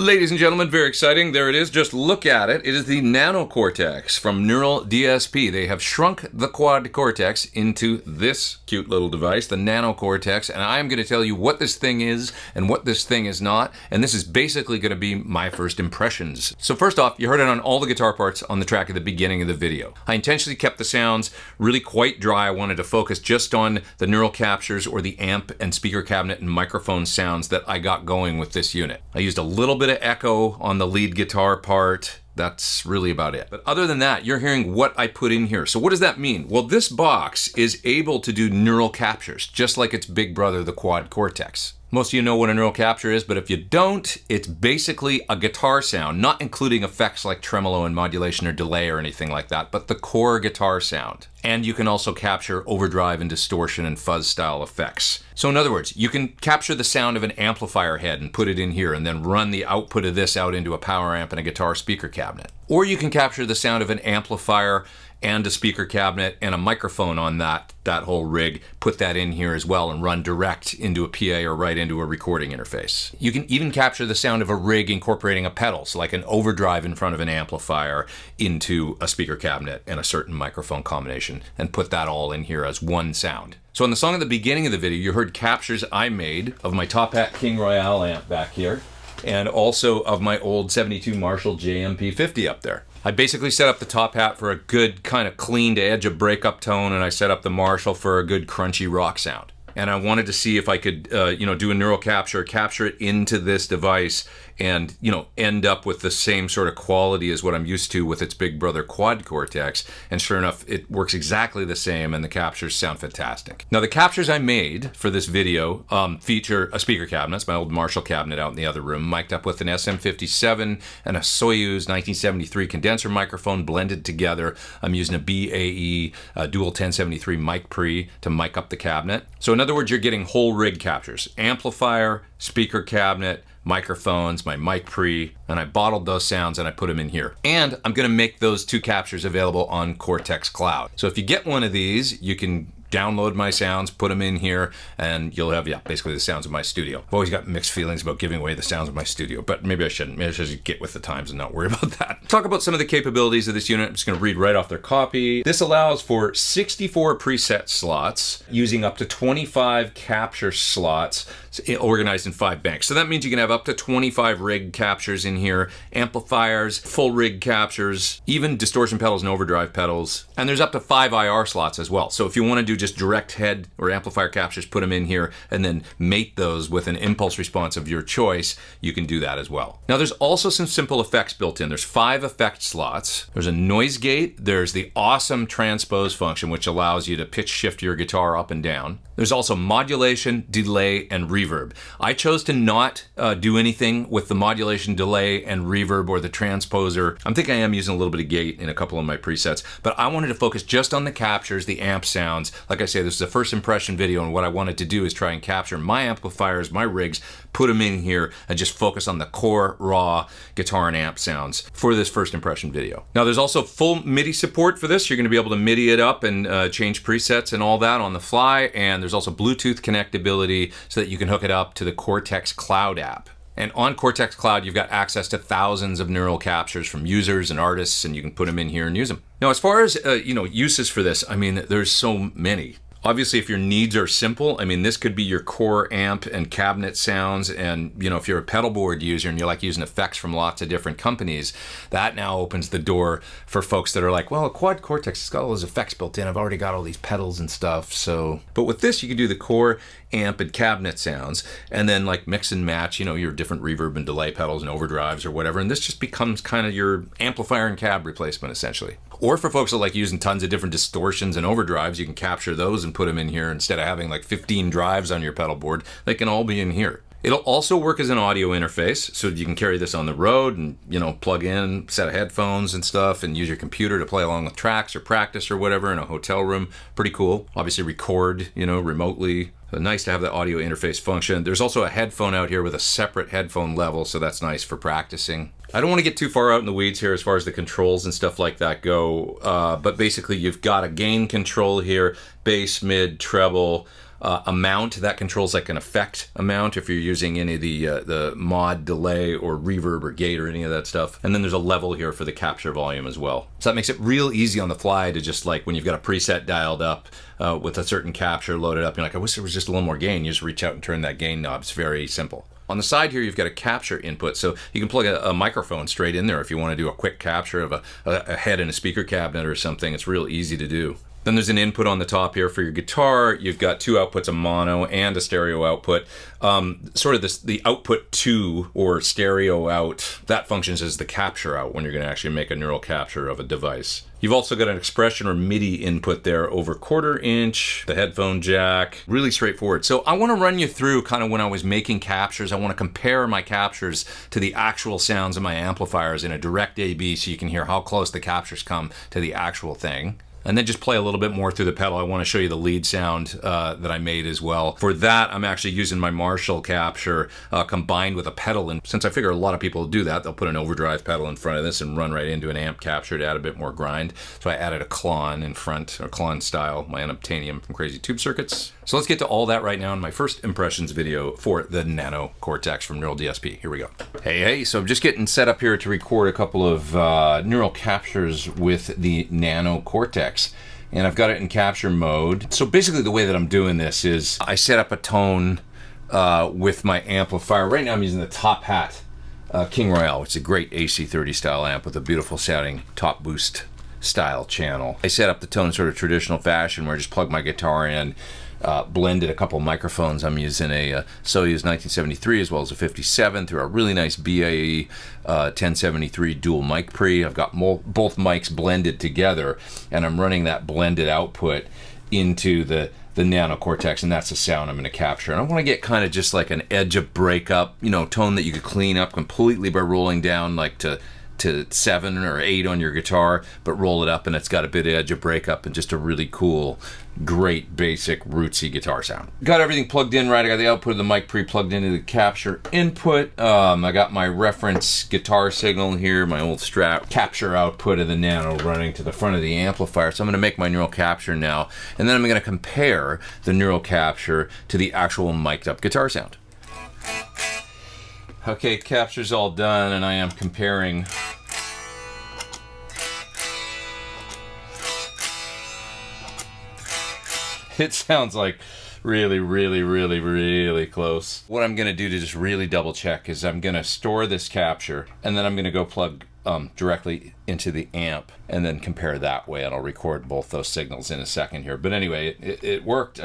Ladies and gentlemen, very exciting. There it is. Just look at it. It is the Nano Cortex from Neural DSP. They have shrunk the quad cortex into this cute little device, the Nano Cortex, and I am going to tell you what this thing is and what this thing is not, and this is basically going to be my first impressions. So first off, you heard it on all the guitar parts on the track at the beginning of the video. I intentionally kept the sounds really quite dry. I wanted to focus just on the neural captures or the amp and speaker cabinet and microphone sounds that I got going with this unit. I used a little bit of echo on the lead guitar part. That's really about it. But other than that, you're hearing what I put in here. So what does that mean? Well, this box is able to do neural captures, just like its big brother, the quad cortex. Most of you know what a neural capture is, but if you don't, it's basically a guitar sound, not including effects like tremolo and modulation or delay or anything like that, but the core guitar sound. And you can also capture overdrive and distortion and fuzz style effects. So in other words, you can capture the sound of an amplifier head and put it in here and then run the output of this out into a power amp and a guitar speaker cabinet. Or you can capture the sound of an amplifier and a speaker cabinet and a microphone on that whole rig, put that in here as well and run direct into a PA or right into a recording interface. You can even capture the sound of a rig incorporating a pedal, so like an overdrive in front of an amplifier into a speaker cabinet and a certain microphone combination, and put that all in here as one sound. So in the song at the beginning of the video, you heard captures I made of my Top Hat King Royale amp back here, and also of my old 72 Marshall JMP50 up there. I basically set up the Top Hat for a good kind of clean to edge of breakup tone, and I set up the Marshall for a good crunchy rock sound. And I wanted to see if I could, do a neural capture it into this device and, end up with the same sort of quality as what I'm used to with its big brother quad cortex. And sure enough, it works exactly the same and the captures sound fantastic. Now the captures I made for this video feature a speaker cabinet. It's my old Marshall cabinet out in the other room, mic'd up with an SM57 and a Soyuz 1973 condenser microphone blended together. I'm using a BAE Dual 1073 mic pre to mic up the cabinet. So in other words, you're getting whole rig captures, amplifier, speaker cabinet, microphones, my mic pre, and I bottled those sounds and I put them in here. And I'm gonna make those two captures available on Cortex Cloud. So if you get one of these, you can download my sounds, put them in here, and you'll have, basically the sounds of my studio. I've always got mixed feelings about giving away the sounds of my studio, but maybe I shouldn't. Maybe I should just get with the times and not worry about that. Talk about some of the capabilities of this unit. I'm just gonna read right off their copy. This allows for 64 preset slots using up to 25 capture slots organized in 5 banks. So that means you can have up to 25 rig captures in here, amplifiers, full rig captures, even distortion pedals and overdrive pedals. And there's up to 5 IR slots as well. So if you want to do just direct head or amplifier captures, put them in here and then mate those with an impulse response of your choice, you can do that as well. Now there's also some simple effects built in. There's 5 effect slots. There's a noise gate. There's the awesome transpose function, which allows you to pitch shift your guitar up and down. There's also modulation, delay, and reverb. I chose to not do anything with the modulation, delay, and reverb or the transposer. I think I am using a little bit of gate in a couple of my presets, but I wanted to focus just on the captures, the amp sounds. Like I say, this is a first impression video, and what I wanted to do is try and capture my amplifiers, my rigs, put them in here, and just focus on the core, raw guitar and amp sounds for this first impression video. Now there's also full MIDI support for this. You're gonna be able to MIDI it up and change presets and all that on the fly, and there's also Bluetooth connectability so that you can hook it up to the Cortex Cloud app. And on Cortex Cloud, you've got access to thousands of neural captures from users and artists, and you can put them in here and use them. Now, as far as uses for this, there's so many. Obviously, if your needs are simple, this could be your core amp and cabinet sounds. And, if you're a pedal board user and you like using effects from lots of different companies, that now opens the door for folks that are like, well, a quad cortex has got all those effects built in. I've already got all these pedals and stuff. So, but with this, you can do the core amp and cabinet sounds and then like mix and match, your different reverb and delay pedals and overdrives or whatever. And this just becomes kind of your amplifier and cab replacement, essentially. Or for folks that like using tons of different distortions and overdrives, you can capture those and put them in here instead of having like 15 drives on your pedal board. They can all be in here. It'll also work as an audio interface, so you can carry this on the road and, plug in a set of headphones and stuff and use your computer to play along with tracks or practice or whatever in a hotel room. Pretty cool. Obviously record, remotely. So nice to have the audio interface function. There's also a headphone out here with a separate headphone level, so that's nice for practicing. I don't want to get too far out in the weeds here as far as the controls and stuff like that go, but basically you've got a gain control here, bass, mid, treble, amount that controls like an effect amount if you're using any of the mod, delay, or reverb or gate or any of that stuff. And then there's a level here for the capture volume as well. So that makes it real easy on the fly to just like when you've got a preset dialed up with a certain capture loaded up, you're like, I wish there was just a little more gain. You just reach out and turn that gain knob. It's very simple. On the side here, you've got a capture input, so you can plug a microphone straight in there if you want to do a quick capture of a head in a speaker cabinet or something. It's real easy to do. Then there's an input on the top here for your guitar. You've got two outputs, a mono and a stereo output. Sort of the output to or stereo out, that functions as the capture out when you're going to actually make a neural capture of a device. You've also got an expression or MIDI input there over 1/4 inch, the headphone jack, really straightforward. So I want to run you through kind of when I was making captures. I want to compare my captures to the actual sounds of my amplifiers in a direct A/B so you can hear how close the captures come to the actual thing. And then just play a little bit more through the pedal. I want to show you the lead sound that I made as well. For that, I'm actually using my Marshall capture combined with a pedal. And since I figure a lot of people do that, they'll put an overdrive pedal in front of this and run right into an amp capture to add a bit more grind. So I added a Klon in front, or Klon style, my unobtainium from Crazy Tube Circuits. So let's get to all that right now in my first impressions video for the Nano Cortex from Neural DSP. Here we go. Hey, so I'm just getting set up here to record a couple of neural captures with the Nano Cortex. And I've got it in capture mode. So basically the way that I'm doing this is I set up a tone with my amplifier. Right now I'm using the Top Hat King Royale, which is a great AC30 style amp with a beautiful sounding top boost style channel. I set up the tone in sort of traditional fashion where I just plug my guitar in, blended a couple microphones. I'm using a Soyuz 1973 as well as a 57 through a really nice BAE 1073 dual mic pre. I've got both mics blended together, and I'm running that blended output into the Nano Cortex, and that's the sound I'm going to capture. And I want to get kind of just like an edge of breakup, you know, tone that you could clean up completely by rolling down like to 7 or 8 on your guitar, but roll it up and it's got a bit of edge of breakup and just a really cool, great, basic, rootsy guitar sound. Got everything plugged in right. I got the output of the mic pre-plugged into the capture input. I got my reference guitar signal here, my old Strat capture output of the Nano running to the front of the amplifier. So I'm going to make my neural capture now, and then I'm going to compare the neural capture to the actual mic'd up guitar sound. Okay, capture's all done, and I am comparing. It sounds like really close. What I'm gonna do to just really double check is I'm gonna store this capture, and then I'm gonna go plug directly into the amp and then compare that way, and I'll record both those signals in a second here. But anyway, it worked.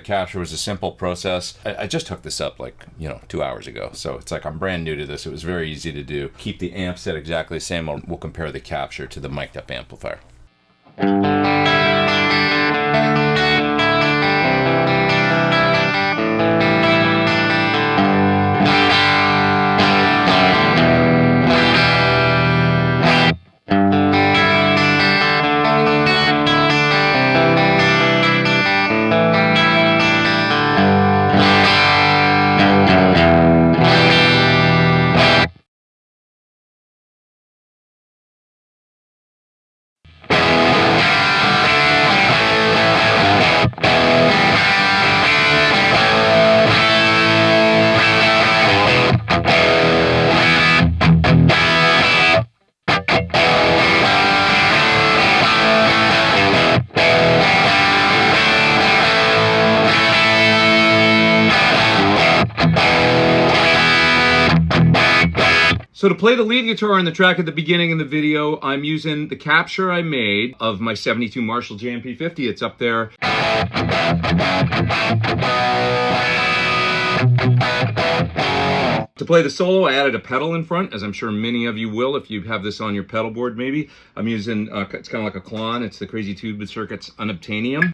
Capture was a simple process. I just hooked this up like 2 hours ago, so it's like I'm brand new to this. It was very easy to do. Keep the amp set exactly the same. We'll compare the capture to the mic'd up amplifier. So to play the lead guitar on the track at the beginning of the video, I'm using the capture I made of my 72 Marshall JMP50. It's up there. To play the solo, I added a pedal in front, as I'm sure many of you will if you have this on your pedal board maybe. I'm using, it's kind of like a Klon. It's the Crazy Tube Circuits unobtainium.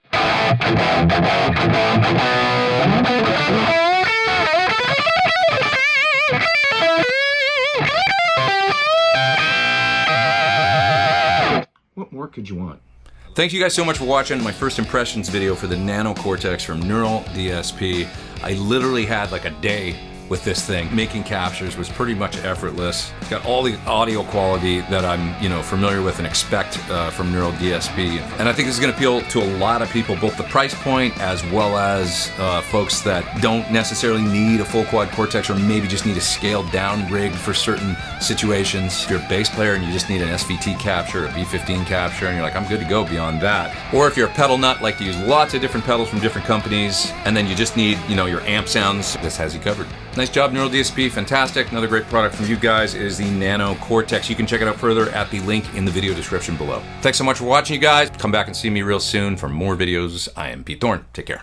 What more could you want? Thank you guys so much for watching my first impressions video for the Nano Cortex from Neural DSP. I literally had like a day with this thing. Making captures was pretty much effortless. Got all the audio quality that I'm, familiar with and expect from Neural DSP. And I think this is going to appeal to a lot of people, both the price point as well as folks that don't necessarily need a full quad Cortex or maybe just need a scaled down rig for certain situations. If you're a bass player and you just need an SVT capture, a B15 capture, and you're like, I'm good to go beyond that. Or if you're a pedal nut, like to use lots of different pedals from different companies, and then you just need, your amp sounds, this has you covered. Nice job, Neural DSP, fantastic. Another great product from you guys is the Nano Cortex. You can check it out further at the link in the video description below. Thanks so much for watching, you guys. Come back and see me real soon for more videos. I am Pete Thorne. Take care.